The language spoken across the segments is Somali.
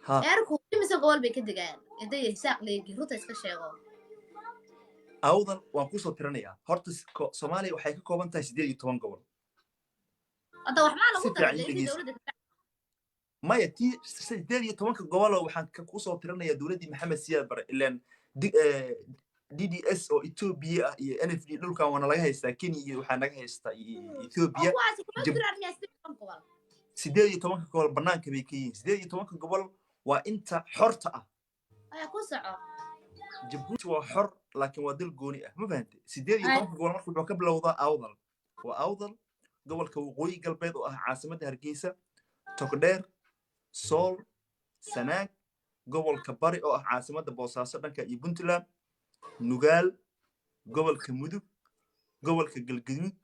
ها eerku imise gobol bay ka degaan intay isaaq leegi ruta iska sheego awdal waan ku soo tirinayaa horta Soomaaliya waxay ka kooban tahay 18 gobol hadda wax ma lagu si daray fiican intii dhegeyso dawladda maya tii 18 gobol oo waxaan ku soo tirinayaa dawladdii Maxamed Siyaad Barre ilaan DDS oo Ethiopia ah iyo NFD dhulkan wana laga haystaa Kenya iyo waxa naga haystaa Ethiopia kuwaasi kuma jiraan miyaa 18 gobol 18 gobol banaanka bay ka yihiin 18 gobol waa inta xorta ah ayaa ku soco Djibouti waa xor laakiin waa dal gooni ah ma fahantay 18 gobol markuu wuxuu ka bilowdaa awdal waa awdal gobolka waqooyi galbeed oo ah caasimadda Hargeysa Togdheer Sool Sanaag gobolka bari oo ah caasimadda Boosaaso dhanka iyo Puntland Nugaal gobolka Mudug gobolka Galgaduud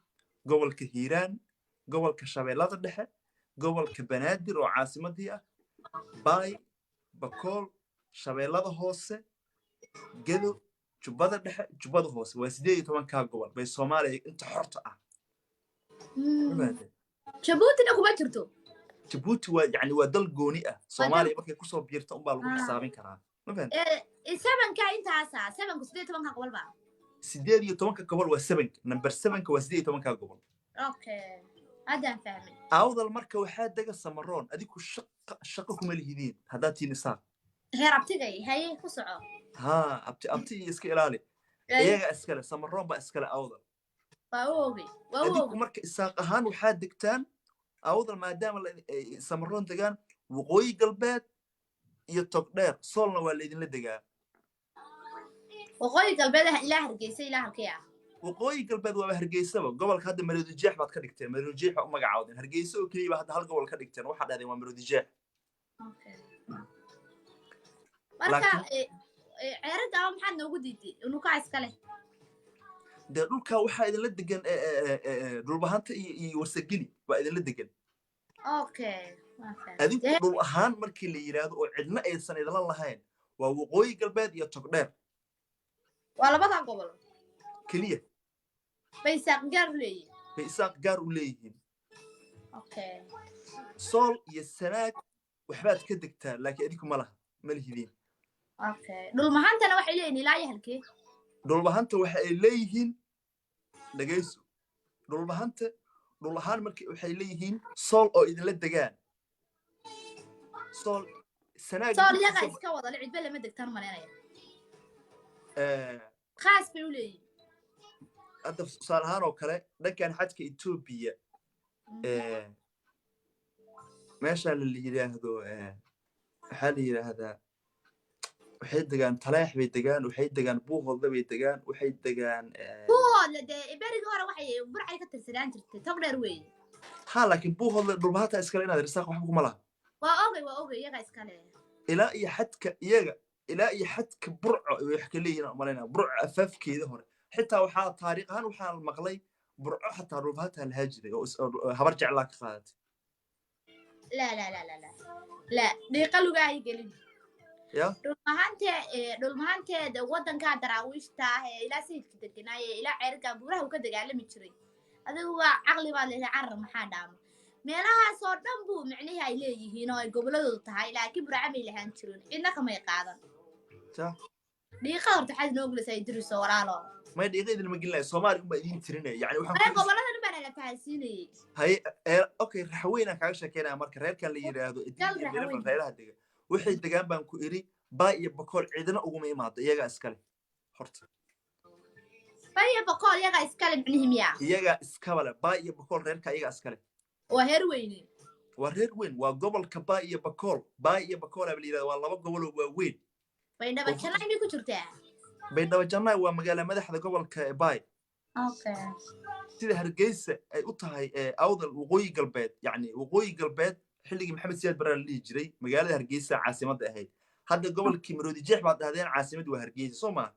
gobolka Hiiraan gobolka Shabeellada Dhexe gobolka Banaadir oo caasimadii ah Baay Bakool Shabeellada Hoose Gedo Jubbada Dhexe Jubbada Hoose waa 18 gobol bay Soomaaliya inta xorta ah Djibouti kuma jirto Djibouti waa yani waa dal gooni ah Soomaaliya markay ku soo biirto un baa lagu xisaabin karaa ma fahanteen sevenka intaasa 18 gobol ba 18 gobol waa 7 number 7 waa 18 gobol okay hadaan fahmay awdal marka waxaa daga Samaroon adigu shaqo kuma lihidiin hadaa tiin isaaq heer abtigay haye ku soco ha abti iska ilaali iyaga iskale Samaroon ba iskale awdal adigu marka isaaq ahaan waxaa degtaan awdal maadaama Samaroon degaan waqooyi galbeed iyo Togdheer Soolna waa leedin la degaa waqooyi galbeed ilaa Hargeysa ilaa halkee ah waqooyi galbeed waa Hargeysa gobolka hadda Maroodijeex baad ka dhigteen Maroodijeex u magacaawdeen Hargeysa oo kaliya hadda hal gobol ka dhigteen waxa dhahdeen waa Maroodijeex okay marka ceerada maxaad noogu diiday inuu ka iskale de dhulka waxa idin la degan dhulbahanta iyo warsageli waa idin la degan okay adigu dhul ahaan markii la yiraahdo oo cidna aysan idin lahayn waa waqooyi galbeed iyo Togdheer waa labada gobol kaliya baysaaq gaar u leeyihiin okay Sool iyo Sanaag waxbaad ka degtaa laakiin adigu ma lihidin okay dhulmahantana waxay leeyihiin ilaa yahalkee dhulbahanta waxa ay leeyihiin dhageyso dhulbahanta dhul ahaan markii waxay leeyihiin Sool oo idin la degaan Sool Sanaag yaga iska wada cidba lama degtaan maleynaya khaas bay u leeyihiin hadda tusaalahaan oo kale dhankan xadka Ethiopia meesha la yiraahdo waxa la yiraahdaa waxay degaan Taleex bay degaan waxay degaan Buuhoodle bay degaan waxay degaan Buuhoodle beriga hore waxay burcay ka tirsadaan jirtay Togdheer weey ha laakiin Buuhoodle dhulbahanta iskale inaad risaaq wax kuma laha waa ogay iyaga iskale ilaa iyo xadka burco wax ka leeyina malayna burco afafkeeda hore xitaa waxa taariikh ahaan waxa maqlay burco xataa dhulbahanta la haajiray oo habar jeclaa ka qaadatay la dhiiqa lugaay gelin ya dhulmahanteeda wadanka daraawiishta ah ee ilaa sayidka deganaaye ilaa ceerka buuraha uu ka dagaalami jiray adigu waa caqli baad leedahay carab maxaa dhaama meelahaas oo dhan buu macnaheedu ay leeyihiin oo ay goboladoodu tahay laakiin burca may lahaan jirin cidna kama qaadan dhiiqa horta xad noo gulisay diriso walaalo may dhiiqa idin ma gelinayo Soomaali uma idin tirinay yani waxaan goboladan baan la fahansiinay hay okay raxweena kaaga sheekeynaa marka reerkan la yiraahdo idin reeraha dega waxay degaan baan ku iri Baay iyo Bakool cidina ugu ma imaado iyaga iskale horta Baay iyo Bakool iyaga iskale biximiya iyaga iskabale Baay iyo Bakool reerka iyaga iskale waa heer weyn waa gobolka Baay iyo Bakool la yiraahdo waa laba gobol oo waaweyn Baydhabo Janay ku jirtaa Baydhabo Janay waa magaalo madaxda gobolka Baay okay sida Hargeysa ay u tahay awdal waqooyi galbeed yani waqooyi galbeed xilligii Maxamed Siyaad Barre la jiray magaalada Hargeysa caasimadda ahayd hadda gobolkii Maroodijeex baad dhahdeen caasimaddu waa Hargeysa Soomaa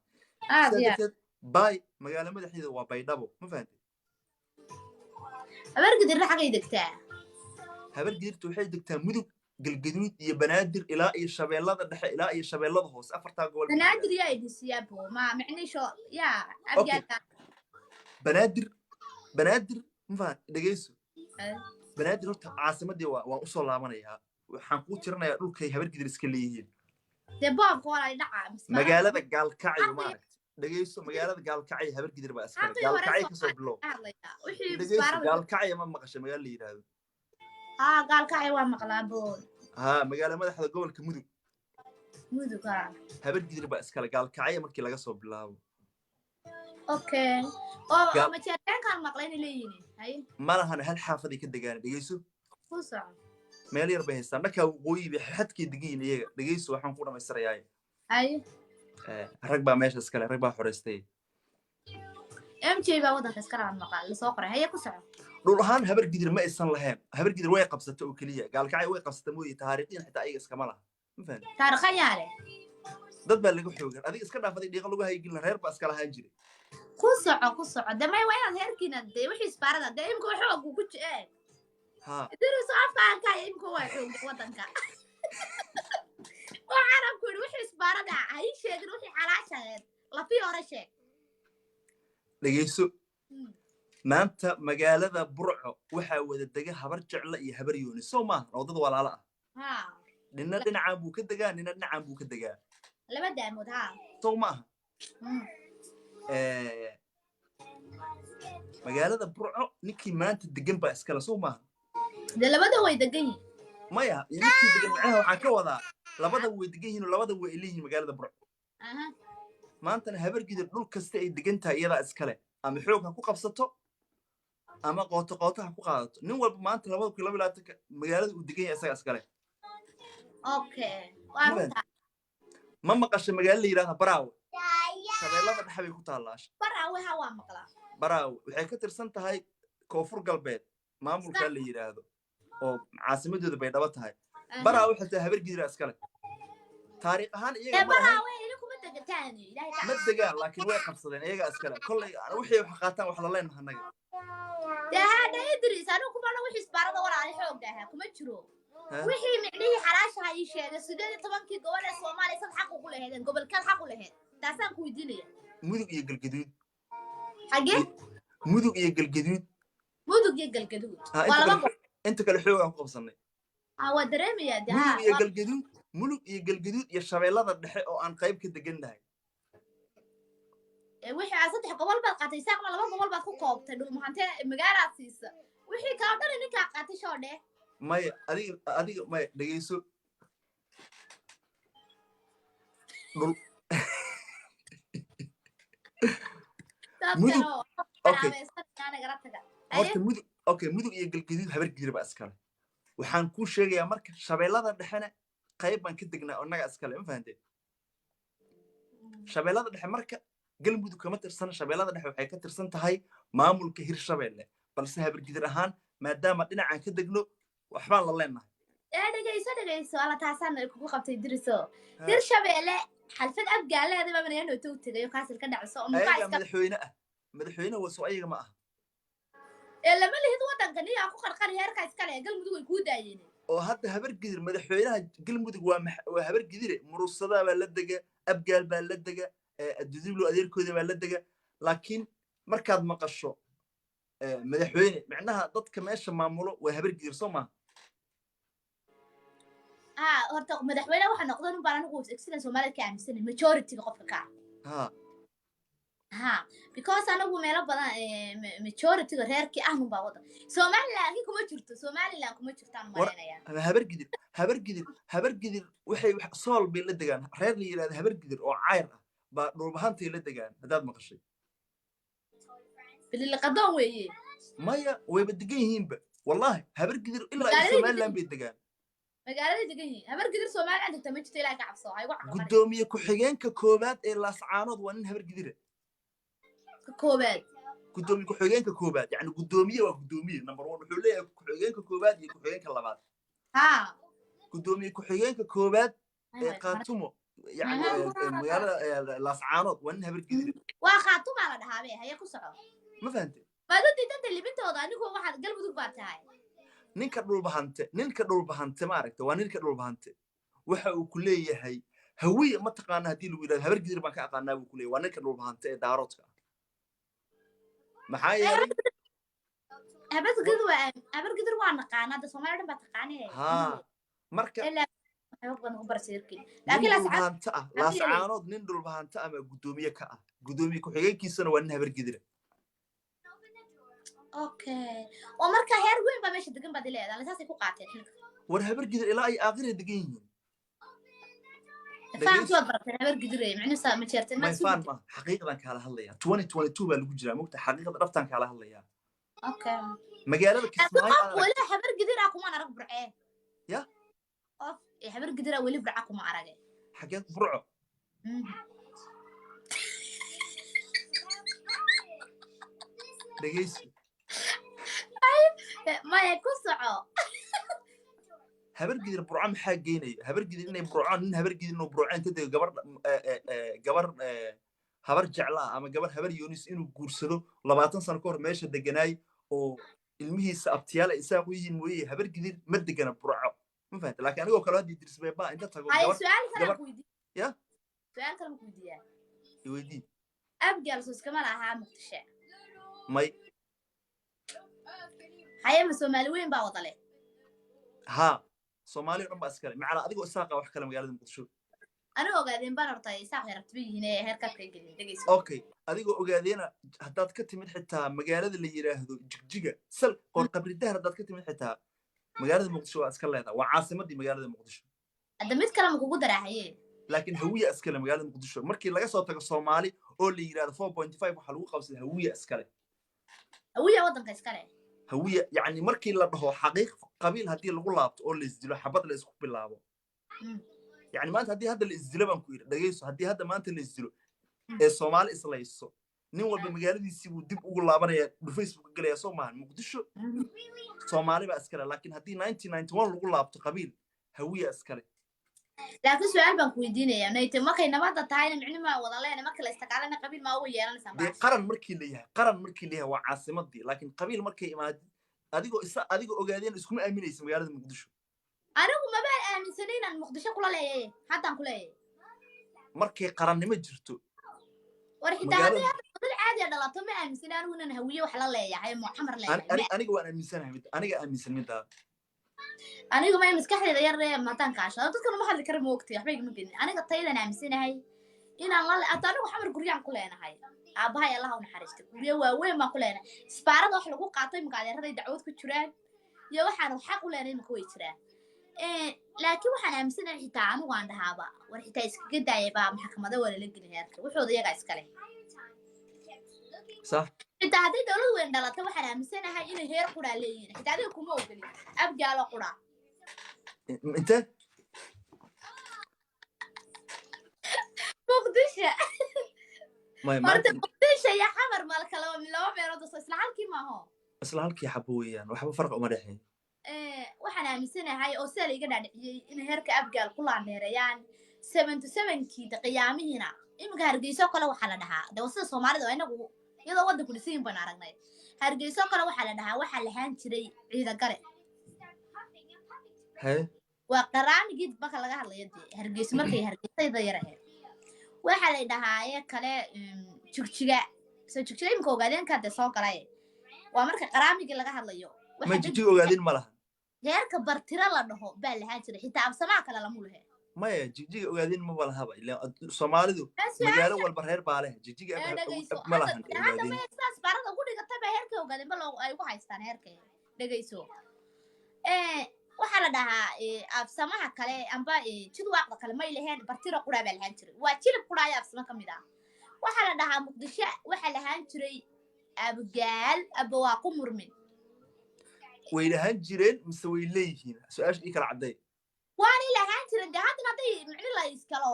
Baay magaalo madaxdeeda waa Baydhabo ma fahantay habargidirtu waxay degtaa Mudug Galgaduud iyo Banaadir ilaa iyo Shabeellada Dhexe ilaa iyo Shabeellada Hoose afarta gobol Banaadir yaa idisiyaabo ma macniisho yaa abyaaka Banaadir ma fahantay dhageyso Banaadir horta caasimadii waan u soo laabanayaa waxaan kuu tirinayaa dhulkay habar gidir iska leeyihiin dee boobka waa ay dhacaa magaalada gaalkacyo maaragta dhegeyso magaalada gaalkacyo habar gidir baa iskale gaalkacyo kasoo bilow dhegeyso gaalkacyo ma maqashay magaalo la yidhaahdo gaalkacyo waa maqlaa bool magaalo madaxda gobolka mudug habar gidir baa iskale gaalkacyo markii laga soo bilaabo okay oo ma jeertaan maqlay inay leeyihiin ma lahan hal xaafaday ka degaan dhegeyso meel yar bay haystaan markaa waqooyi bay xadkii degiin iyaga dhegeyso waxaan ku dhamaystirayaa rag baa meesha iskale rag baa xoreystay MJ baa wadanka iskala maqal la soo qoray ku soco dhul ahaan habar gidir ma aysan lahayn habar gidir way qabsatay oo kaliya gaalkacyo way qabsatay mooyee taariikhiin xitaa ayaga iskama laha ma fahmi taariikhayaale dad baa lagu xoogan adiga iska dhaafaday dhiiqa lagu haygin reer baa iska lahaan jiray ku soco damay waa inaad heerkiina dee wixii isbaarada dee imka xoog ku jee idriso afkaanka imka waa xoog wadanka waxaan ku yiri wixii isbaarada ay sheegin wixii xalaashadeed la fi hore sheeg dhegeyso maanta magaalada burco waxaa wada dega habar jecla iyo habar yooni soo maaha oo dad walaalo ah nina dhinacaan buu ka degaa nina dhinacaan buu ka degaa laba daamood soo maaha magaalada burco ninkii maanta degan baa iskale soo maaha dee labada way degan yihiin maya ninkii degan macnaha waxaan ka wadaa labada way degan yihiin oo labada way leeyihiin magaalada burco maantana habar gidir dhul kasta ay degan tahay iyadaa iskale ama xoog ha ku qabsato ama qooto ha ku qaadato nin walba maanta 2022 magaalada uu degan yahay isaga iskale okay ma maqashay magaalo la yiraahdo baraawe shabeellada dhexe bay ku taallaash baraawe waa maqlaa baraawe waxay ka tirsan tahay koonfur galbeed maamulka la yiraahdo oo caasimadooda bay dhaba tahay baraawe xitaa habar gidir iskale taariikh ahaan iyaga baraawe kuma degataani ma degaan laakiin way qabsadeen iyaga iskale kollay wixii wax qaataan wax la leenahay anaga hada idris anigu kuma wixii isbaarada walaal xoog dhaha kuma jiro wixii micnihii xalaasha ay sheegay 18 gobol ee Soomaaliya sad xaq ugu leeyahay gobolka xaq u leeyahay taasaan ku weydiinaya mudug iyo galgaduud xagee mudug iyo galgaduud wala inta kale xoog aan ku qabsanay waa dareemaya mudug iyo galgaduud iyo shabeellada dhexe oo aan qayb ka degannahay wixii aad saddex gobol baad qaatay saaqma laba gobol baad ku koobtay dhul mahante magaalaad siisa wixii kala dhan ninka qaatay shoodhe maya adiga maya dhegeyso dhul mudug iyo galgaduud habar gidir baa iskale waxaan kuu sheegayaa marka shabeellada dhexena qayb baan ka degnaa oo naga iskale ma fahanteen shabeellada dhexe marka galmudug kama tirsan shabeellada dhexe waxay ka tirsan tahay maamulka hirshabeelle balse habar gidir ahaan maadaama dhinacaan ka degno waxbaan la leenahay dhegeyso ala taasaan kugu qabtay diriso hirshabeelle xalfad abgaaleeda baa manayno tuu tagay kaasil ka dhacso oo madaxweyne waso ayaga ma aha lama lihid wadanka niyaa ku qarqar heerka iskale galmudug way ku daayeen oo hadda habar gidir madaxweynaha galmudug waa habar gidire murusada baa la dega abgaal baa la dega adudublo adeerkooda baa la dega laakiin markaad maqasho madaxweyne macnaha dadka meesha maamulo waa habar gidir soo maaha horta madaxweyne waxa noqdan u baahan anigu sida Soomaaliya ka aaminsan majority qofka ka because anagu meelo badan majority reerkii ah baa wada Soomaaliland kuma jirto Soomaaliland kuma jirtaan mareynaya habar gidir waxay sool bay la degaan reer la yiraahdo habar gidir oo cayr ah baa dhulbahantay la degaan hadaad maqashay bilil qadoon weeye maya way degan yihiinba wallahi habar gidir ilaa Soomaaliland bay degaan magaalada degan yihiin habar gidir Soomaaliland inta ma jirto ilaa ka cabso ay wax gudoomiye ku xigeenka koobaad ee laascaanood waa nin habar gidir koobaad gudoomiye ku xigeenka koobaad yani gudoomiye waa gudoomiye number 1 wuxuu leeyahay ku xigeenka koobaad iyo ku xigeenka labaad gudoomiye ku xigeenka koobaad ee qaatumo yani magaalada laascaanood waa nin habar gidir waa qaatumo la dhahaabay haya ku soco ma fahantay baadadii dad libintooda anigu waxa galmudug baa tahay ninka dhulbahante ma aragtay waa ninka dhulbahante waxa uu ku leeyahay hawiye ma taqaana hadii lagu yiraahdo habar gidir baan ka aqaanaa buu ku leeyahay waa ninka dhulbahante ee daaroodka maxaa yeelay habar gidir waa naqaanaa da Soomaaliland baa taqaanay marka إلا حيوقن وبرسيركين nin لكن dhulbaanta ah laascaanood nin dhulbaanta ah ma gudoomiye ka ah gudoomiye ku-xigeenkiisana waa nin habar gidira اوكي ومركا هير وين با ماشي دقن بدي ليدا لساسي ku qaateen war habar gidir ilaa ay aakhira degan yihiin فاهم تو برتين habar gidiray macnuu ma jeerteen ma faan ma xaqiiqdan kala hadlaya 2022 baa lagu jiraa mugta xaqiiqada dhabtan kala hadlaya اوكي magaalada Kismaayo wala habar gidira kuma arag burcee ya of habar gidira wali burca kuma aragay xageed burco dhageysi ما يكون صعو habar gidir burco maxaa geenay habar gidir inay burco nin habar gidir inuu burco inta de gabar habar jecla ama gabar habar yoonis inuu guursado 20 sano ka hor meesha deganaay oo ilmihiisa abtiyaal isaaq u yihiin mooyee habar gidir ma degana burco ma fahantaa laakiin anigoo kale hadii dirsbay baa inta tago gabar su'aal kale ku weydiin ya su'aal kale ku weydiin weydii abgal soo iskama laha muqdisho may haye ma Soomaali weyn baa wadale ha Soomaali dhan baa iskale macala adigoo isaaqa wax kale magaalada Muqdisho ana ogaadeen baan hortay isaaq yarabtibihiin ee heerka ka gelin dhageyso okay adigoo ogaadeena haddaad ka timid xitaa magaalada la yiraahdo jigjiga sal qor qabridaha haddaad ka timid xitaa magaalada Muqdisho waa iska leedahay waa caasimadii magaalada Muqdisho hadda mid kale ma kugu daraahaye laakiin hawiya iskale magaalada Muqdisho markii laga soo tago Soomaali oo la yiraahdo 4.5 waxa lagu qabsaday hawiya iskale hawiya wadanka iskale hawiya yani markii la dhaho xaqiiq qabiil hadii lagu laabto oo la isdilo xabad la isku bilaabo يعني ما أنت هدي هذا الإزدلاب أنكو دقيسو هدي هذا ما أنت الإزدلو الصومال إسلايسو نيوال بمجال دي يسيبو ديب أقول لابنا بفيسبوك قال يا صومال مقدشو صومالي بأسكره لكن هدي 1991 أقول لابتو قبيل هوية أسكره لكن سؤال بنكو يديني يعني ما كاين ما تتعاين معني ما والله أنا ما كلا استقالنا قبيل ما هو يانا سامع دي قرن مركي ليها وعاصمة دي لكن قبيل مركي إماد أديكو أوجادين اسمه أمين اسمه مجال مقدشو أنا ما بقى من سنين المقدشة كلها ليه حتى كلها markay qarannimo jirto warxita hadii dad caadi ah dhalato ma aaminsan anigu inaan hawiye wax la leeyahay muxamar leeyahay aniga waan aaminsanahay aniga aaminsan midda anigu ma maskaxdayda yar maatan kaasho dadka ma hadli karo moogtay waxba igama gelin aniga taydan aaminsanahay inaan la anigu xamar guriyaan ku leenahay aabahay Allah u naxariisto guriyo waaweyn ma ku leenahay isbaarada wax lagu qaatay magaalada dacwad ku jiraan iyo waxaan xaq u leenahay ma ku way jiraan laakiin waxaan aaminsanahay xitaa anigu aan dhahaaba war xitaa iskaga daayay baa maxkamada wala la gelin heerka wuxuu iyaga iskale صح xitaa hadii dawlad weyn dhalatay waxaan aaminsanahay inay heer qura leeyihiin xitaa adiga kuma ogolin abgaalo qura inta muqdisho ما muqdisho ya xamar mal kala laba meelood oo isla halkii ma aho isla halkii xabo weeyaan waxba farq uma dhaxay waxaan aaminsanahay oo seel iga dhaadhiciyay in heerka abgaal ku laaneerayaan 77kii qiyaamihina imika hargeyso kale waxa la dhahaa dawsada Soomaalida oo inagu iyadoo wadanku dhiseen baan aragnay hargeyso kale waxa la dhahaa waxa la haan jiray ciida gare waa qaraamigii marka laga hadlayo hargeyso markay hargeysayda yarahay waxa la dhahaa kale jigjiga soo jigjiga imika ogaadeen ka soo galay waa marka qaraamigii laga hadlayo ma jigjiga ogaadeen ma laha heerka bartira la dhaho baa la haan jiray xitaa absamaa kale lama leeyahay maya jigjiga ogaadeen ma balahaba ilaa Soomaalidu magaalo walba reer baa leh jigjiga ma lahan hadda ma isaas barada ugu dhigatay baa heerka ogaadeen bal ay ugu haystaan heerka dhageyso waxa la dhahaa absamaha kale amba jidwaaqda kale ma ilaahay bartira qura baa la haan jiray waa jilib qura ay absama kamid ah waxa la dhahaa muqdisho waxa la haan jiray abgaal abwaa ku murmin way lahaan jireen mise way leeyihiin su'aasha ii kala caday waan ilahaan jiray hadda haday macni la iskalo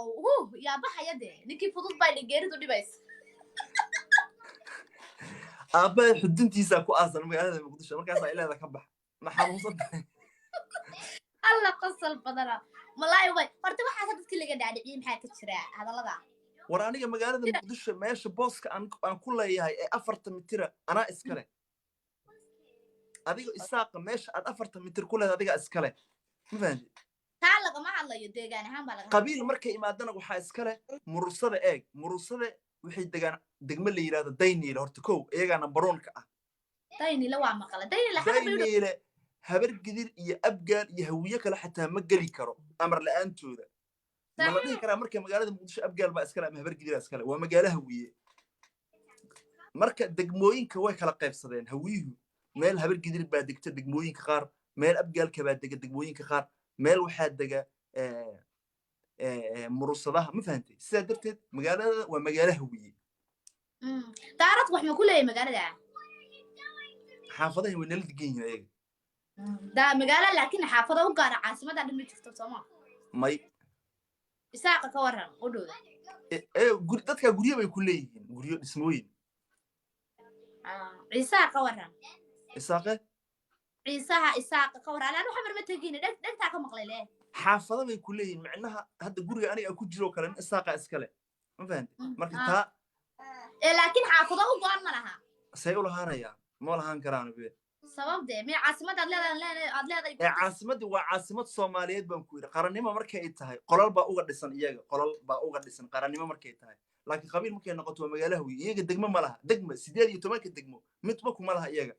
ya baxayade ninkii fudud bay dhigeeridu dhibays aaba xuduntiisa ku aasan magaalada Muqdisho markaas ay leedahay ka bax ma xanuunsan alla qosol badana malay way horta waxa dadkii laga dhaadhiciyay maxaa ka jira hadalada war aniga magaalada Muqdisho meesha booska aan ku leeyahay ee 4 mitir ana iskale adiga isaaqa meesha aad 4 mitir ku leedahay adiga iskale ma fahanti taa laga ma hadlayo deegaan ahaan baa laga qabiil markay imaadana waxa iskale murusada wixii degmo la yiraahdo Dayniile horta koow iyaga number 1 ka ah Dayniile waa maqala Dayniile habar gidir iyo abgaal iyo hawiye kale xataa ma geli karo amar la'aantooda ma la dhihi karaa marka magaalada muqdisho abgaal baa iskale ama habar gidir iskale waa magaalo hawiye marka degmooyinka way kala qaybsadeen hawiyuhu meel habar gidir baa degta degmooyinka qaar meel abgaalka baa dega degmooyinka qaar meel waxaa dega murusadaha ma fahantay sidaa darteed magaalada waa magaalo hawiye daarad wax ma ku leeyahay magaalada xaafadaha way nala degan yihiin ayaga دا مقالة لكن حافظة وقارة عاصمة دا دمي شفتو سما ماي إساقة كورها قدو dadka guryo bay ku leeyihiin guryo dhismooyin إساقة ورها isaaqe إساقة كورها لأنه حمر ما تجيني دك تاكو مقليلة xaafada bay ku leeyihiin macnaha hadda guriga aniga ku jiro kale isaaqa iskale ma fahantay marka taa لكن حافظة وقار مالها say u lahaanayaan ma lahaan karaan be sabab de ma caasimada aad leedahay caasimadii waa caasimad Soomaaliyeed baan ku yiri qarannimo markay ay tahay qolal baa uga dhisan iyaga qolal baa uga dhisan qarannimo markay tahay laakiin qabiil markay noqoto waa magaalo hawiye iyaga degmo ma laha degmo 18 degmo midba kuma laha iyaga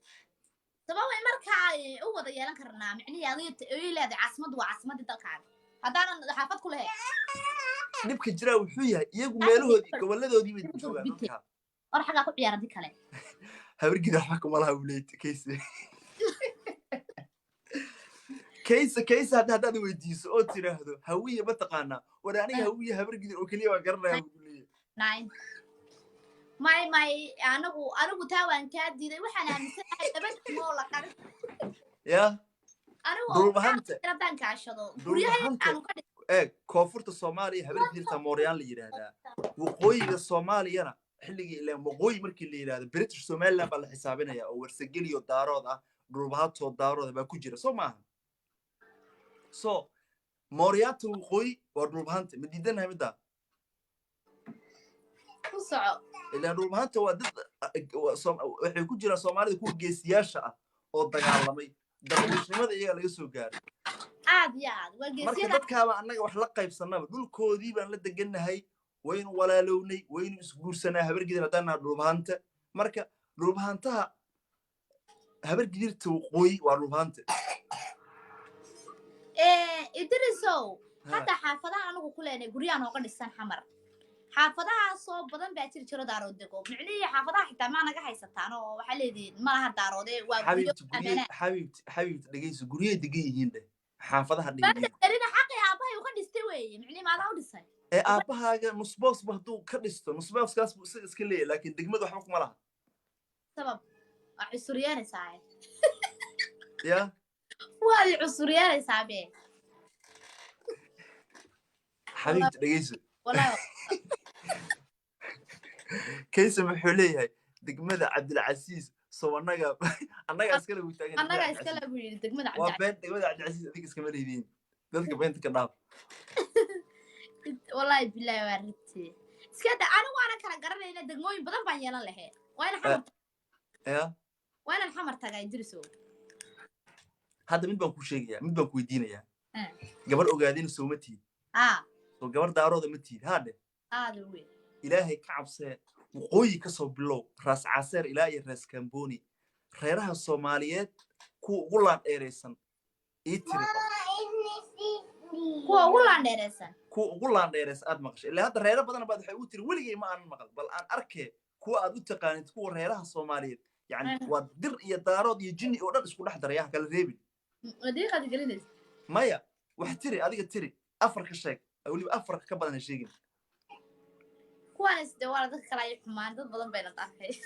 sabab ay marka ay u wada yeelan karnaa macnaheedu ay leedahay caasimadu waa caasimadii dalkaaga haddaan xaafad ku leeyahay dibka jira wuxuu yahay iyagu meelahoodii goboladoodii bay joogaan marka war xaga ku ciyaaradi kale habar gida waxa kuma laha wleet كيس هذا ويديس أو ترى هوية بتقانا ولا أنا هوية هبر قدر أكليه وقرنا هوية ناين ماي أنا بتاوان كادي ده وحنا مسنا تبت مولا كارث يا دول بهمت تردان كاشدو كوفرت الصومالي هبر قدر تموريان اللي هذا وقوي الصومالي أنا حلقي إلا مقوي مركي اللي هذا بريتش سومالي بالله حسابنا يا أو ورسجلي ودارود دول بهمت ودارود بكوجرة سوما so مورياتو خوي ودروبهانت مديدنا مدا وصعب إلا دروبهانت ودد waxay ku jira Soomaalida ku geesiyaasha ah oo dagaalamay daqashnimada iyaga laga soo gaaray aad waa geesiyada marka dadkaaba annaga wax la qaybsanaba dhulkoodii baan la deganahay waynu walaalownay waynu isguursanaa habar gidir hadana dروبهانت marka dروبهانtaha habar gidirta qoy waa dروبهانت إدريسو حتى حافظها أنا أقول لك قريان وقد السن حمر حافظها صوب بدن بيعتر شرو دارو دكو معني حافظها حتى ما أنا جاي ستانو وحلي دي ما لها دارو دي حبيبتي دقيقة قريه دقيقة هنا حافظها دقيقة ترينا حقي أباي وقد استوي معني ما له دسي أباها نصباص بهدو كريستو نصباص كاس سكلي لكن دقيقة ده حكم لها سبب عسريان ساعد يا والعسريان سابين حبيبتي دقيقة والله كيس محوليه دقمة عبد العزيز سو أنا أسكله وتاجر أنا أسكله بقول دقمة عبد العزيز دقمة عبد العزيز ذيك اسكمل يدين ذلك بنت كناب والله بالله ورثي سكده أنا كلا قررنا إن دقموين بدل ما يلا له وين حمر يا وين الحمر تجا يدرسوا هذا من بنكو شيء من بنكو يدينا يا قبل أوجادين سومتي وقبل دارود متي هذا وين إلهي كعبسة وقوي كسب بلو راس عسير إلهي راس كامبوني خيرها الصوماليات كو غلان إيريسن إيتري كو غلان إيريس أدمقش اللي هذا ريرة بدنا بعد حيوتري ولقي ما أنا مقل بل أنا أركي كو أدو تقانت كو ريرها الصوماليات يعني ودر يدارود يجني ولا اسكو لحد رياح كلا ريبي ودي قد قليل مايا وحتري أديك تري أفرق الشيء أقولي أفرق كبدنا الشيء كوانس دوار ذاك كلا يحمان ضد بدن بين الطرفين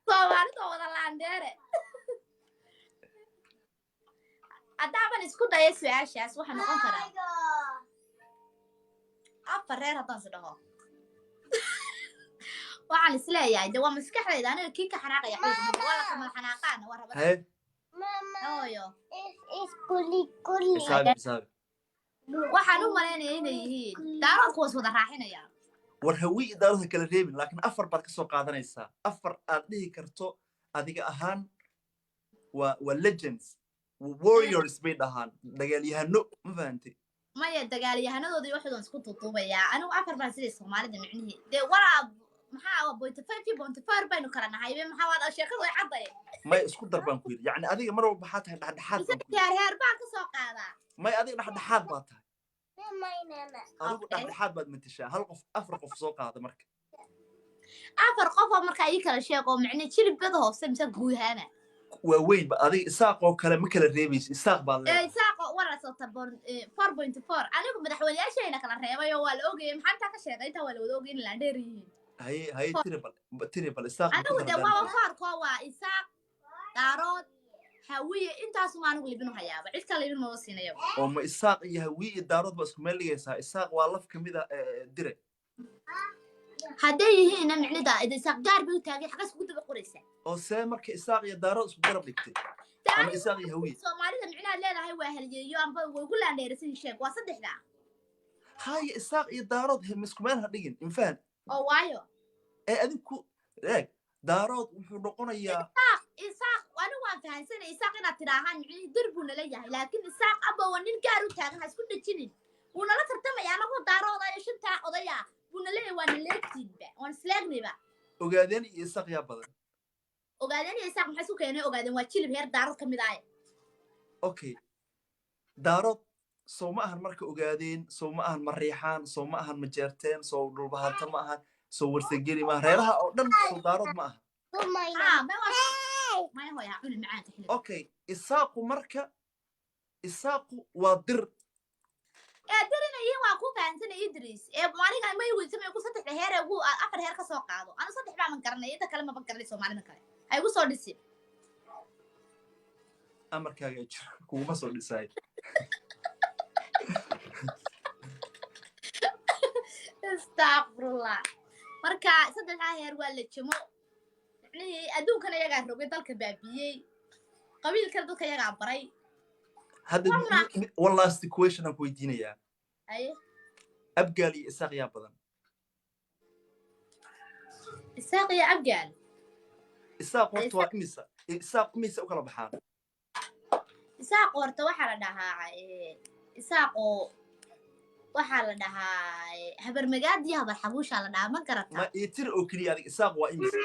طبعا ولا عندنا أدابا نسكت ده يسوي أشياء سوى حنا قنطرة أفرر هذا صدقه وعلى سلايا دوام مسكح لي أنا كيك حناقة يا حبيبي ولا كمان حناقة ورا هاي أويو كولي سابي waxaan u maleynayay inay yihiin daaradku was wada raaxinaya warhawi daaradka kala reebin laakiin afar baad ka soo qaadanaysaa afar aad dhihi karto adiga ahaan waa legends warriors bay dhahaan dagaalyahano ma fahantay maya dagaalyahanadooda waxay isku tutubayaan anigu afar baan sidii Soomaalida micnihi de waraa maxaa 0.5 baynu kala nahay maxaa wada sheekadu ay caday may isku dar baan ku yiri yani adiga mar walba waxaad tahay dhexdhexaad baan ku yiri heer baan ka soo qaadaa may adiga dhexdhexaad baad tahay adigu dhexdhexaad baad matashaa hal qof afar qof soo qaada marka afar qof oo marka ay kala sheego macna jilibada hoose mise guuhana waa weyn ba adiga isaaq oo kale ma kala reebaysid isaaq baad leedahay isaaq waraasoo tabon 4.4 anigu madaxweynayaashayna kala reebay oo waa la ogayay maxaa ka sheegay inta waa la wada ogay in la dheer yihiin hay triple isaaq anigu de waa farko waa isaaq daarood hawiye intaas ma anigu libin hayaaba cid kale libin ma siinayo oo ma isaaq iyo hawiye daarood ba isku meel dhigaysaa isaaq waa laf kamid ah dire haday yihiin macnida isaaq gaar bay u taagay xaqas ku daba qoraysa oo see marka isaaq iyo daarood isku garab dhigtay ama isaaq iyo hawiye Soomaalida macnaa leedahay waa halyeeyo amba way ku laandheersan sheeg waa saddexda hay isaaq iyo daarood isku meel ha dhigin in faan oo waayo adinku daarood wuxuu noqonayaa isaaq anigu waan fahansanay isaaq inaad tiraahaan macnii dirbu nala yahay laakiin isaaq aba waa nin gaar u taagan ha isku dhajinin uu nala tartamaya anagu daarood ay shinta odaya buna leeyahay waa leegtiba waan sleegnayba ogaadeen iyo isaaq yaa badan ogaadeen iyo isaaq maxay isku keenay ogaadeen waa jilib heer daarood kamid ah okay daarood soo ma ahan marka ogaadeen soo ma ahan mariixaan soo ma ahan majeerteen soo dhulbahanta ma ahan soo warsageli ma reeraha oo dhan soo daarood ma aha okay isaaqu marka isaaqu waa dir dirinayin waa ku fahansanay Idris maaliga ma iweysamay ku saddex heer ugu afar heer ka soo qaado ana saddex baa man garanay inta kale ma ban garanay Soomaalida kale ay ugu soo dhisi amarkaaga jir kuma soo dhisay astaghfirullah marka saddex heer waa la jimo macnaheedu adduunkan ayaga rogay dalka baabiyay qabiilka dadka ayaga baray hadda one last question aan ku weydiinayaa ay abgaal iyo isaaq yaa badan isaaq iyo abgaal isaaq horta waa imisa u kala baxaan isaaq horta waxaa la dhahaa isaaqoo waxaa la dhahaa habar magaadi habar xabuusha la dhahaa ma garata ma tir oo kaliya adiga isaaq waa imisa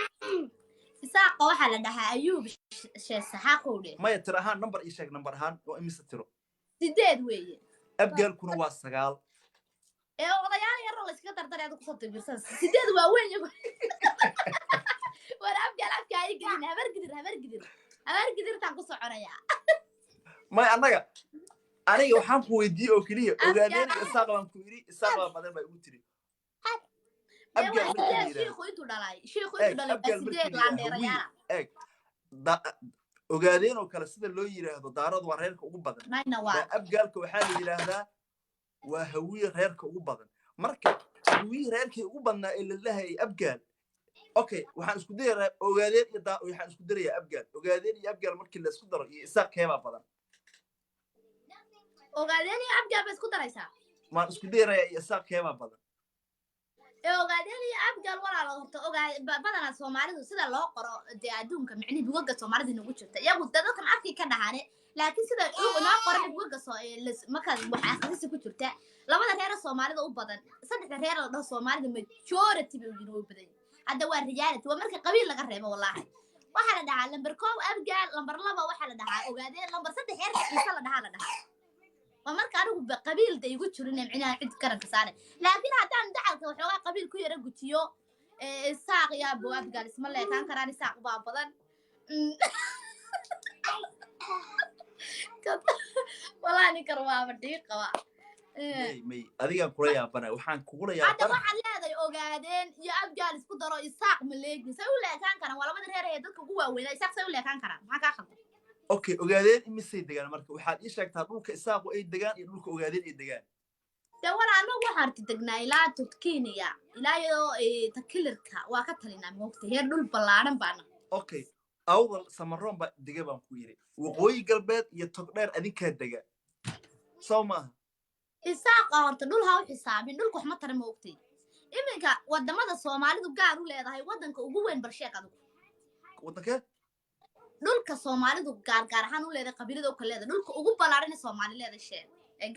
isaaq waxaa la dhahaa ayuub sheesaxaqowde maya tir ahaan number ii sheeg number ahaan oo imisa tiro 8 weeye abgaalkuna waa 9 odayaal yar la iska dardaray aad ku soo tirsan 8 waa weyn war abgaal ay gelin habar gidir taan ku soconaya may aniga waxaan ku weydiiyay oo kaliya ogaadeen isaaq baan ku yiri isaaq baa badan bay ugu tiri abgaal sheekhu intuu dhalay 8 laandeeraya ogaadeen oo kale sida loo yiraahdo daarad waa reerka ugu badan abgaalka waxaa la yiraahdaa waa hawiye reerka ugu badan marka hawiye reerkii ugu badnaa ee la lahay abgaal okay waxaan isku dayaa ogaadeen iyo waxaan isku darayaa abgaal ogaadeen iyo abgaal markii la isku daro iyo isaaq keeba badan ogaadeen iyo abgaal bay isku daraysaa ma isku dayaa iyo isaaq keeba badan ogaadeen iyo abgaal walaal horta badana Soomaalidu sida loo qoro adduunka macni buuga Soomaalida nagu jirta iyagu dadkan afkii ka dhahaane laakiin sida uu noo qoray buuga marka waxa akhriisi ku jirta labada reer Soomaalida u badan saddex reer oo dhan Soomaalida majority bay u badan hadda waa reality waa marka qabiil laga reebo wallahi waxa la dhahaa lambar 1 abgaal lambar 2 waxa la dhahaa ogaadeen lambar 3 reer xiisa la dhahaa ومرك أنا بقبيل ده يقول شو إنه معنا عند كرم كسانة لكن هذا دعك وحواه قبيل كي يرجعتيو الساق يا أبو أبو قال اسم الله كان كراني ساق بابضن والله أنا كروا بدي قوا مي أديك كوريا بنا وحن كوريا هذا واحد هذا يوجدين يا أبو قال اسمه درا الساق ملك سوي له كان كرم ولا بدر هي يدك جوا وين الساق سوي له كان كرم ما كأخذ okay ogaadeen imisay degaan marka waxaad ii sheegtaa dhulka isaaq ay degaan iyo dhulka ogaadeen ay degaan dawara anagu waxaan degnaa ilaa Turkiya ilaa iyo takilirka waa ka talinaa moogta heer dhul balaaran baana okay awdal samaroon ba degan baan ku yiri waqooyi galbeed iyo togdheer adinka dega Sooma isaaq horta dhul ha u xisaabin dhulku wax ma tarin moogtay iminka wadamada Soomaalidu gaar u leedahay wadanka ugu weyn barsheek adigu wadanka dhulka Soomaalidu gaar ahaan u leedahay qabiilada oo kale dhulka ugu balaaran Soomaali leedahay sheeg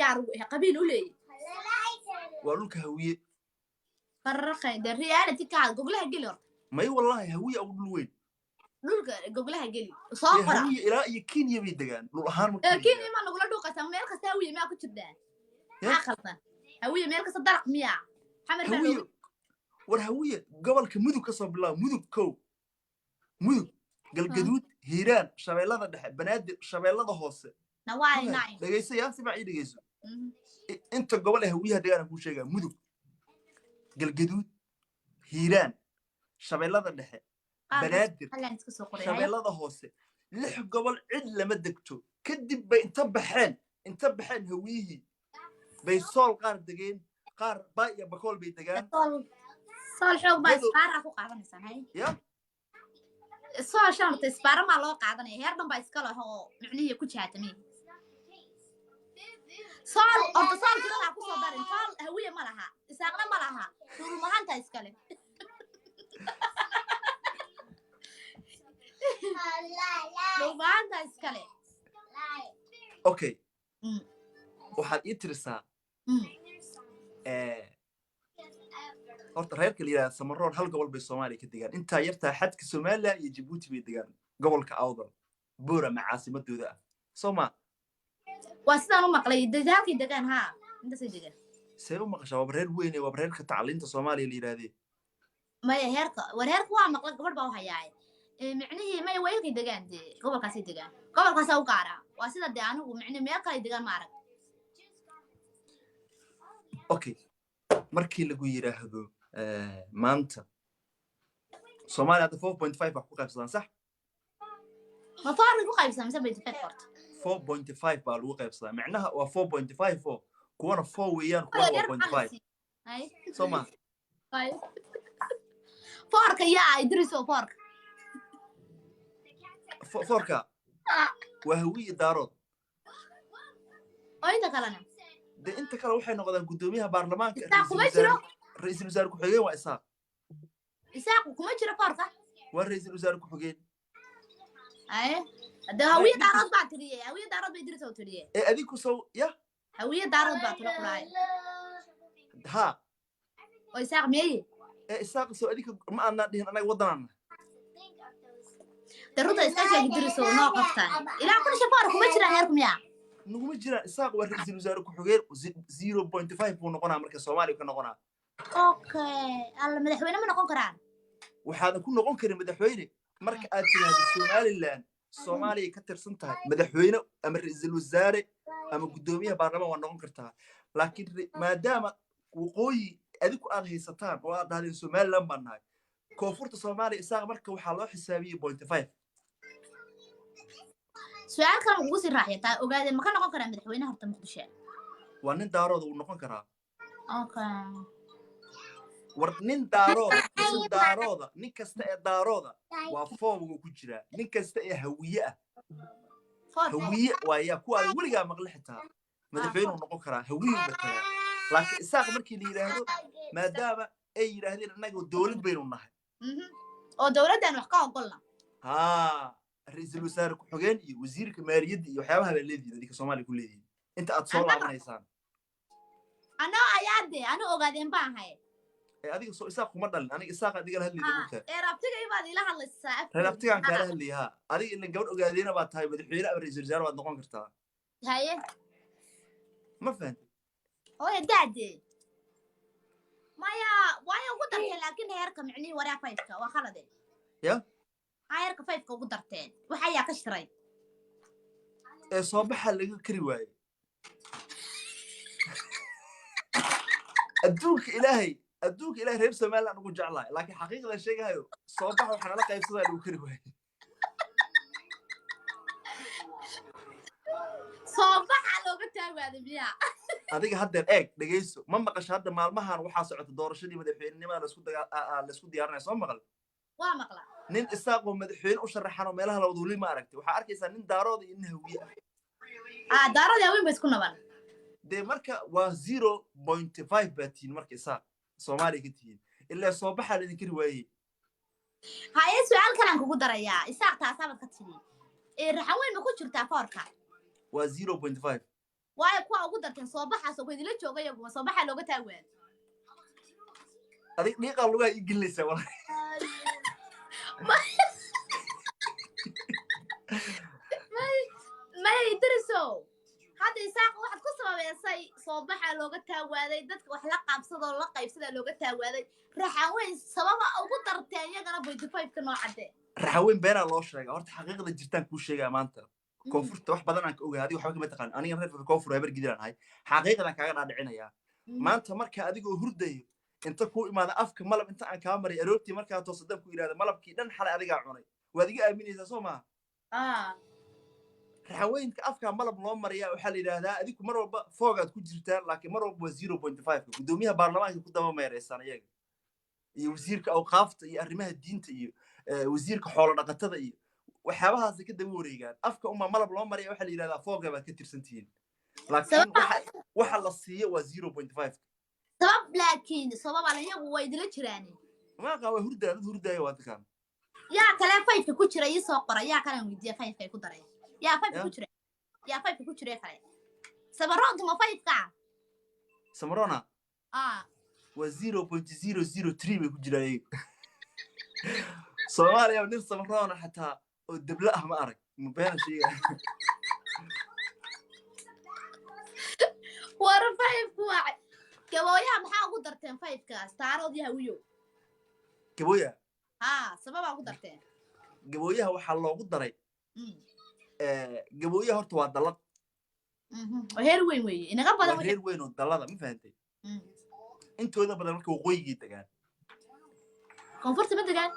gaar u qabiil u leeyahay waa dhulka hawiye فرقي ده reality كان قبلها قلي may wallahi hawiye aw dhul weyn dhulka قبلها قلي soo qora hawiye ilaa iyo Kenya bay degaan dhul ahaan markii laakiin ma nagula dhuuqaysan meel kasta hawiye ma ku jirtaa ha khaldan hawiye meel kasta daraq miya xamar baa hawiye war hawiye gobolka mudug ka soo bilaab mudug kow mudug galgaduud hiiraan shabeellada dhexe banaadir shabeellada hoose nawaay naay dhageysayaa si baa ii dhageyso inta gobol ee hawiyaha deegaanka ku sheegaa mudug galgaduud hiiraan shabeellada dhexe banaadir shabeellada hoose 6 gobol cid lama degto kadib bay inta baxeen hawiyihii bay sool qaar degeen qaar baa iyo bakool bay degaan sool xoog baa isbaara ku qaadanaysan hay ya sool shanta isbaara ma loo qaadanay heer dhan baa iska leh oo micnihiisa ku jaatamay sool oo sool kala ku soo darin sool hawiye ma laha isaaqna ma laha ruru mahanta iska leh mahanta iska leh okay waxaad ii tirisaa horta reerka la yiraahdo Samaroon hal gobol bay Soomaaliya ka degaan inta yartaa xadka Soomaaliya iyo Djibouti bay degaan gobolka Awdal Buura macaasimadooda ah Soomaa waa sidaan u maqlay dadaalkii degaan ha inta sii degaan see u maqashaa waa reer weyn waa reerka tacliinta Soomaaliya la yiraahdo maya heerka waa maqlay gabadh baa u hayaay micnihii maya weelkii degaan gobolkaas degaan gobolkaas u qaara waa sida de anigu micne meel kale degaan ma arag okay markii lagu yiraahdo maanta Soomaaliya 4.5 wax ku qaybsadaan sax ma faar ku qaybsadaan mise 4.5 baa lagu qaybsadaa macnaha waa 4.5 oo kuwana 4 weeyaan kuwana 1.5 ay Soomaa ay forka yaa idriso forka waa hawiye daarood oo inta kalena de inta kale waxay noqdaan gudoomiyaha baarlamaanka ra'iisul wasaare ku xigeen waa isaaq kuma jiro forka waa ra'iisul wasaare ku xigeen ay hada hawiye daarood baa tiriyay hawiye daarood bay idriso tiriyay adigu soo ya hawiye daarood baa tiro quraay ha oo isaaq meeyay isaaq soo adiga ma aadna dhihin anaga wadanana daruuta iska idriso noo qabtaan ilaa kun shafaar kuma jira heerkum yaa nuguma jiraan isaaq waa ra'iisul wasaare ku xigeen 0.5 buu noqonaa marka Soomaaliya ka noqonaa okay alla madaxweyne ma noqon karaan waxaad ku noqon karin madaxweyne marka aad tiraahdo Somaliland Soomaaliya ka tirsan tahay madaxweyne ama ra'iisul wasaare ama gudoomiyaha baarlamaanka waa noqon kartaa laakiin maadaama waqooyi adigu aad haysataan oo aad dhahdeen Somaliland baan nahay koonfurta Soomaaliya isaaq marka waxaa loo xisaabiyay 0.5 su'aal kale ugu sii raaxaytaa ogaadeen ma ka noqon karaa madaxweynaha horta Muqdisho waa nin daarood uu noqon karaa okay war nin daarooda nin kasta ee daarooda waa foobga ku jira nin kasta ee hawiye ah hawiye waaya ku aad weligaa maqli xitaa madaxweyne uu noqon karaa hawiye markaa laakiin isaaq markii la yiraahdo maadaama ay yiraahdeen anaga dawlad baynu nahay oo dawladdan wax ka ogolna ha ra'iisul wasaare ku xigeen iyo wasiirka maaliyadda iyo waxyaabaha la leeyahay dadka Soomaaliya ku leeyahay inta aad soo laabanaysaan ana ayaade ana ogaadeen baan hay adiga soo isaaq kuma dhalin aniga isaaq adiga la hadlayay dhulka rabtiga ibaad ila hadlaysaa rabtigan kala hadlayay adiga in gabadh ogaadeena baad tahay madaxweyne ama ra'iisul wasaare waad noqon kartaa haye ma fahantay oo daade maya waayo ugu dartay laakiin heerka micnii waraa 5ka waa khalade ya heerka 5ka ugu darteen waxa yaa ka shiray soo baxa laga kari waayay adduunka ilaahay reer Soomaaliland ugu jeclahay laakiin xaqiiqda sheegayo soo baxa waxa la qaybsadaa lagu kari waayay soo baxa looga taagaaday biya adiga hadda eeg dhageyso ma maqasho hadda maalmahan waxa socota doorashadii madaxweynenimada la isku diyaarinay soo maqal waa maqla nin isaaqo madaxweyne u sharaxano meelaha la waduli ma aragtay waxa arkaysaa nin daarood iyo nin hawiye daarood haween bay isku naban de marka waa 0.5 baatiin marka isaaq Soomaaliya ka tihiin ilaa soo baxa la idin kari waayay haye su'aal kale aan kugu darayaa isaaq taasabad ka tiri raxaweyn ma ku jirtaa foorka waa 0.5 waayo kuwa ugu darteen soo baxaas oo idila joogay soo baxa looga taagwaan adig dhiiqa lugaa ii gelinaysaa walahi may diriso hadda isaaq waxaad ku sababeysay soo baxa looga taawaaday dadka wax la qaabsadoo la qaybsada looga taawaaday raxan weyn sababa ugu darteen iyagana 25ka noocade raxan weyn beenaa loo sheega horta xaqiiqda jirtaan kuu sheegaa maanta koonfurta wax badan aan ka ogahay adiga waxba kama taqaan aniga reer koonfur habar gidiraan ahay xaqiiqdan kaaga dhaadhicinayaa maanta marka adigoo hurdayo inta ku imaada afka malab inta aan kaa maray aroortii markaa toosadaan ku yiraahdo malabkii dhan xalay adigaa cunay waad iga aaminaysaa soo maaha raxaweynka afka malab loo mariyaa waxaa la yiraahdaa adigu mar walba foogaad ku jirtaan laakiin mar walba 0.5 gudoomiyaha baarlamaanka ku daba meereysan iyaga iyo wasiirka awqaafta iyo arrimaha diinta iyo wasiirka xoolo dhaqatada iyo waxyaabahaas ka daba wareegaan afka uma malab loo mariyaa waxaa la yiraahdaa fooga baad ka tirsantihiin laakiin waxa la siiyo waa 0.5 sabab laakiin sabab aan iyagu way dila jiraan ma qawa hurdaayo waa dadkan yaa kale 5 ku jira iyo soo qora yaa kale weydiya 5 ku daray yaa 5 ku jira yaa 5 ku jira kale sabaroontu ma 5 ka samarona waa 0.003 bay ku jiraan Soomaaliya nin samarona xataa oo dabla ah ma arag ma been sheega war 5 waa gabooyaha maxaa ugu darteen 5 ka staarood yahawiyo gabooya sababa ugu darteen gabooyaha waxa loogu daray gabooyaha horta waa dalad heer weyn weeye inaga badan heer weyn oo dalada ma fahantay intooda badan markay waqooyigii tagaan koonfurta ma tagaan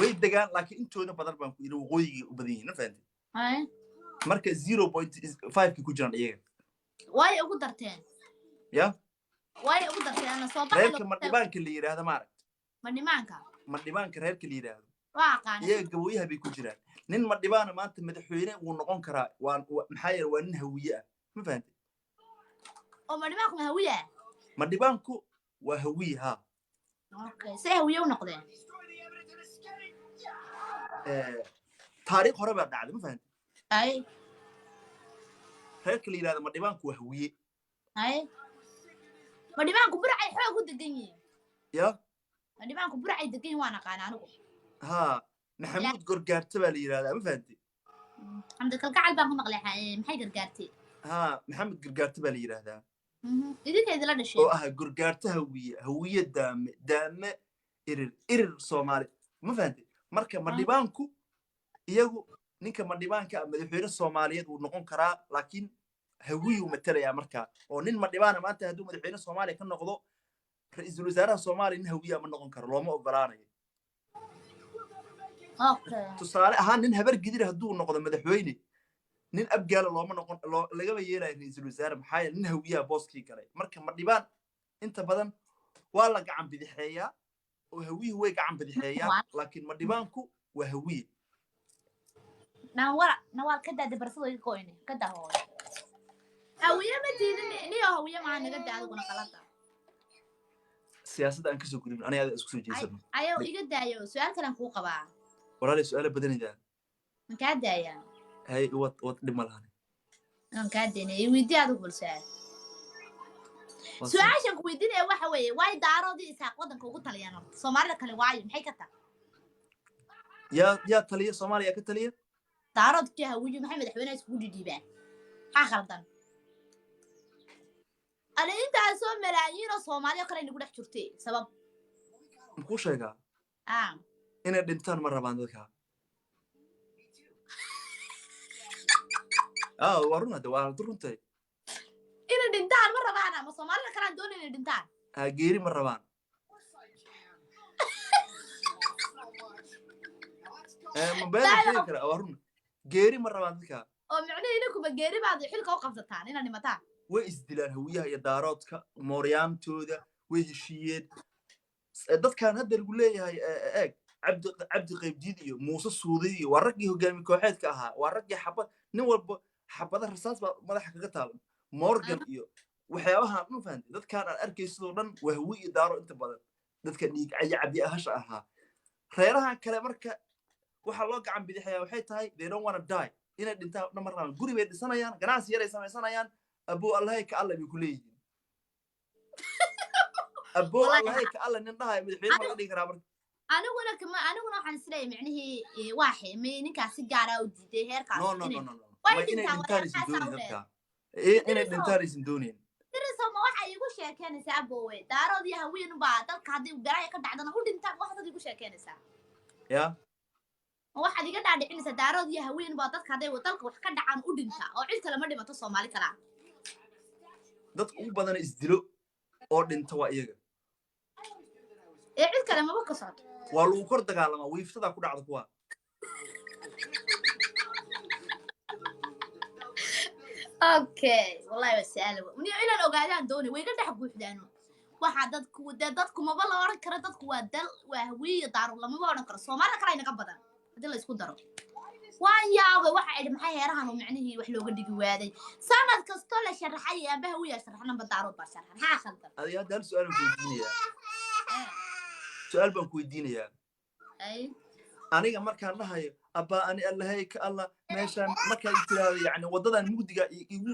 way tagaan laakiin intooda badan baan ku yiri waqooyigii u badan yihiin ma fahantay marka 0.5 ku jiraan iyaga way ugu darteen ya way ugu darteen ana soo baxay reerka madhibaanka la yiraahdo ma aragt madhibaanka reerka la yiraahdo waa qaan iyaga gabooyaha bay ku jiraan nin madhibaana maanta madaxweyne uu noqon karaa waa maxaa yeelay waa nin hawiye ah ma fahantay oo madhibaanku hawiye madhibaanku waa hawiye ha okay say hawiye u noqdeen taariikh hore baa dhacday ma fahantay ay reerka la yiraahdo madhibaanku waa hawiye ay madhibaanku burcay xoog u degan yihiin ya madhibaanku burcay degan yihiin waan aqaan anigu ha maxamuud gorgaarta baa la yiraahdaa ma fahantay xamdi kalgacal baan ku maqlay maxay gargaartay ha maxamed gorgaarta baa la yiraahdaa idinkeeda la dhashay oo gorgaarta hawiye daame irir Soomaali ma fahantay marka madhibaanku iyagu ninka madhibaanka madaxweyne Soomaaliyeed uu noqon karaa laakiin hawiye uu matalaya marka oo nin madhibaana maanta haduu madaxweyne Soomaaliya ka noqdo ra'iisul wasaaraha Soomaaliya nin hawiye ma noqon karo looma ogolaanayo tusaale ahaan nin habar gidir haduu noqdo madaxweyne nin abgaala looma noqon lagaba yeelay ra'iisul wasaare maxaa yeelay nin hawiyaha booskii galay marka madhibaan inta badan waa la gacan bidixeeyaa oo hawiye way gacan bidixeeyaan laakiin madhibaanku waa hawiye nawal ka daada barsado iga qoyne ka dahoo hawiye ma diidin niyo hawiye ma naga daaduguna qalada siyaasadda aan ka soo gurin aniga isku soo jeesano ayo iga daayo su'aal kale aan ku qabaa walaal su'aal badanida ma ka daaya hay wad dhimalahan aan ka deynay weydiin aad u bulshaa su'aashan ku weydiinay waxa weeye way daaroodii isaaq wadanka ugu taliyaan Soomaalida kale waayo maxay ka tahay ya taliya Soomaaliya ka taliya daaroodkii hawiye maxay madaxweynaha isku dhidhiibaan ha khaldan ana inta soo malaayiin oo Soomaaliya kale inagu dhex jirtay sabab muxuu sheegaa inay dhintaan ma rabaan dadka warunada waa duruntay inay dhintaan ma rabaan ama Soomaalida kale doon inay dhintaan geeri ma rabaan ma been kara warun geeri ma rabaan dadka oo macnaheedu kuma geeri baad xilka u qabsataan inay dhimataan way isdilaan hawiyaha iyo daaroodka mooryaamtooda way heshiiyeen dadkan hadda lagu leeyahay eeg cabdi qaybdiid iyo muuse suuday iyo waa raggii hogaami kooxeedka ahaa waa raggii xabad nin walba xabada rasaas baa madaxa kaga taaban morgan iyo waxyaabaha ma fahantay dadkan aan arkaysidoo dhan waa hawiye iyo daaro inta badan dadka dhiigcaya cabdi ahasha ahaa reerahan kale marka waxa loo gacan bidixayaa waxay tahay they don't want to die inay dhintaan dhan marnaan guri bay dhisanayaan ganacsi yaray samaysanayaan abuu allahay ka alla bay ku leeyihiin abo allahay ka alla nin dhahay madaxweyne ma dhigi karaa marka aniguna waxaan isleeyahay micnihii waaxi ninkaasi gaara u diiday heerkaas no ma inay dhintaanaysan doonin dadka inay dhintaanaysan doonin dirisoma waxa igu sheekeynaysaa abowe daarood iyo haween baa dalka haddii garaayo ka dhacdana u dhintaan waxaad igu sheekeynaysaa ya waxaad iga dhaadhicinaysaa daarood iyo haween baa dadka hadday dalka wax ka dhacaan u dhinta oo cid kale ma dhimato Soomaali kala dadka ugu badan isdilo oo dhinta waa iyaga cid kale ma ka socdo waa lagu kor dagaalamaa wiiftada ku dhacda kuwa okay wallahi wasaalo inaan ogaadaan doonay way ka dhex buuxdaan waxa dadku maba la oran karo dadku waa dal waa hawiye daaro lama oran karo Soomaaliya kale inaga badan hadii la isku daro waan yaabay waxa ay maxay heerahan oo macnihii wax looga dhigi waaday sanad kasto la sharaxay amba hawiye sharaxna badaaro ba sharaxan ha khaldan adiga dal su'aal baan ku weydiinayaa ay aniga markaan dhahayo abba ani allahay ka alla meeshan markaa tiraado yani wadadan mugdiga igu